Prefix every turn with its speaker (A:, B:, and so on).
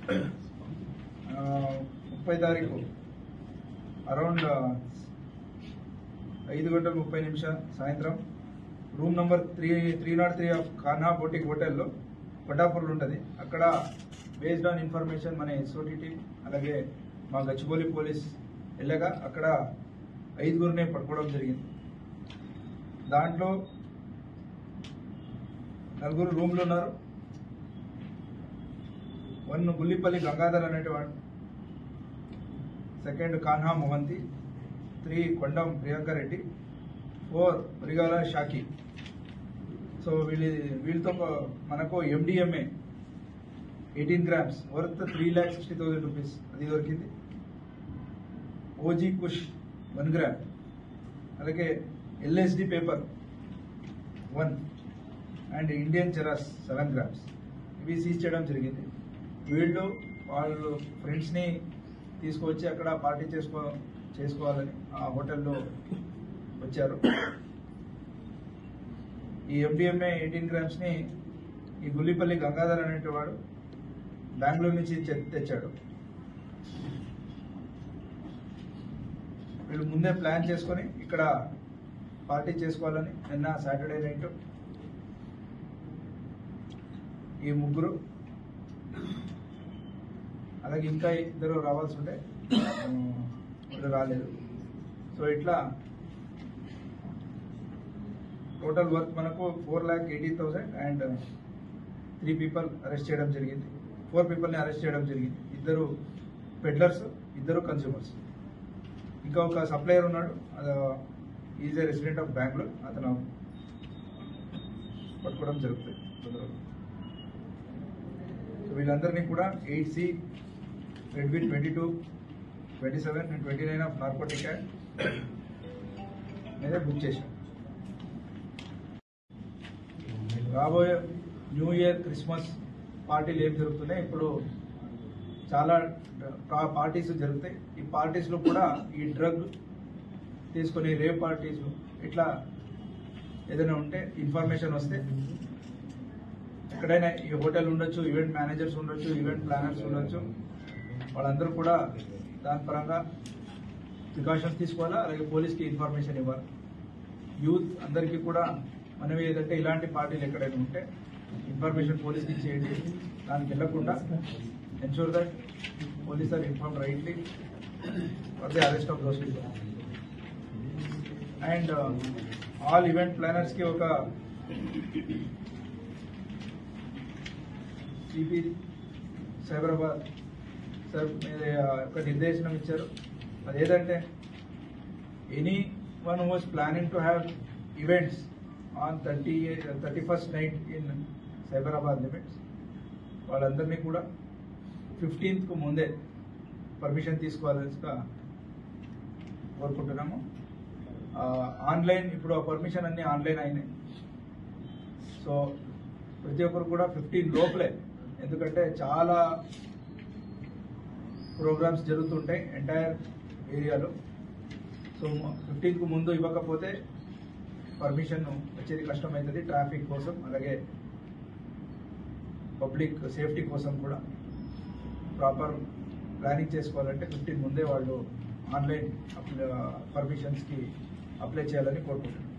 A: 30 తారీఖు అరౌండ్ 5:30 సాయంత్రం room number 303 of Kanha boutique హోటల్లో కొట్టాపూర్లో ఉంటుంది. అక్కడ బేస్డ్ ఆన్ ఇన్ఫర్మేషన్ మన ఎస్ఓటీటీ అలాగే మా గచ్చిబౌలి పోలీస్ వెళ్ళగా అక్కడ 5గురిని పట్టుకోవడం జరిగింది. దాంట్లో 4 రూమ్లు ఉన్నారు. 1 గుల్లిపల్లి గంగాధర్ అనేటివాడు, 2 కాన్హా మొహంతి, 3 కొండం ప్రియాంక రెడ్డి, 4 ఉరిగాల షాకి. సో వీళ్ళతో మనకు MDMA 18 grams వర్త్ 3,60,000 రూపీస్ అది దొరికింది. ఓజీ కుష్ 1 gram, అలాగే LSD paper 1 and Indian charas 7 grams ఇవి సీజ్ చేయడం జరిగింది. వీళ్ళు వాళ్ళు ఫ్రెండ్స్ని తీసుకొచ్చి అక్కడ పార్టీ చేసుకోవాలని ఆ హోటల్లో వచ్చారు. ఈ MDMA 18 grams ఈ గుల్లిపల్లి గంగాధర్ అనేటివాడు బెంగళూరు నుంచి తెచ్చాడు. వీళ్ళు ముందే ప్లాన్ చేసుకొని ఇక్కడ పార్టీ చేసుకోవాలని నిన్న సాటర్డే నైట్ ఈ 3 అలాగే ఇంకా 2 రావాల్సి ఉంటే వాళ్ళు రాలేదు. సో ఇట్లా టోటల్ వర్క్ మనకు 4,80,000 అండ్ 3 people అరెస్ట్ చేయడం జరిగింది. 4 peopleని అరెస్ట్ చేయడం జరిగింది. 2 పెడ్లర్స్, 2 కన్స్యూమర్స్. ఇంకా ఒక సప్లయర్ ఉన్నాడు, is a resident of Bengaluru, అతను పట్టుకోవడం జరుగుతుంది. సో వీళ్ళందరినీ కూడా 8C red with 22, 27 and 29 of narcotic act మీద బుక్ చేశాం. రాబోయే న్యూ ఇయర్, క్రిస్మస్ పార్టీలు ఏం జరుగుతున్నాయి, ఇప్పుడు చాలా పార్టీస్ జరుగుతాయి. ఈ పార్టీస్లో కూడా ఈ డ్రగ్ తీసుకొని రేప్ పార్టీస్ ఇట్లా ఏదైనా ఉంటే ఇన్ఫర్మేషన్ వస్తే ఎక్కడైనా ఈ హోటల్ ఉండొచ్చు, ఈవెంట్ మేనేజర్స్ ఉండొచ్చు, ఈవెంట్ ప్లానర్స్ ఉండొచ్చు, వాళ్ళందరూ కూడా దాని పరంగా ప్రికాషన్స్ తీసుకోవాలా, అలాగే పోలీస్కి ఇన్ఫర్మేషన్ ఇవ్వాలి. యూత్ అందరికీ కూడా మనవి ఏదంటే ఇలాంటి పార్టీలు ఎక్కడైనా ఉంటే ఇన్ఫర్మేషన్ పోలీస్కి ఇచ్చేయండి. దానికి వెళ్లకుండా ensure that police are inform rightly for the arrest of those people. And all event ప్లానర్స్కి ఒక సిపి సైబరాబాద్ సార్ మీద ఒక నిర్దేశనం ఇచ్చారు. అదేంటంటే anyone was planning to have events on 31st night in Cyberabad limits, వాళ్ళందరినీ కూడా 15th ముందే పర్మిషన్ తీసుకోవాల్సిగా కోరుకుంటున్నాము. ఆన్లైన్ ఇప్పుడు ఆ పర్మిషన్ అన్ని ఆన్లైన్ అయినాయి. సో ప్రతి ఒక్కరు కూడా 15 లోపలే, ఎందుకంటే చాలా ప్రోగ్రామ్స్ జరుగుతుంటాయి ఎంటైర్ ఏరియాలో. సో 15th ముందు ఇవ్వకపోతే పర్మిషన్ వచ్చేది కష్టమవుతుంది. ట్రాఫిక్ కోసం అలాగే పబ్లిక్ సేఫ్టీ కోసం కూడా ప్రాపర్ ప్లానింగ్ చేసుకోవాలంటే 15 ముందే వాళ్ళు ఆన్లైన్ పర్మిషన్స్కి అప్లై చేయాలని కోరుకుంటున్నాను.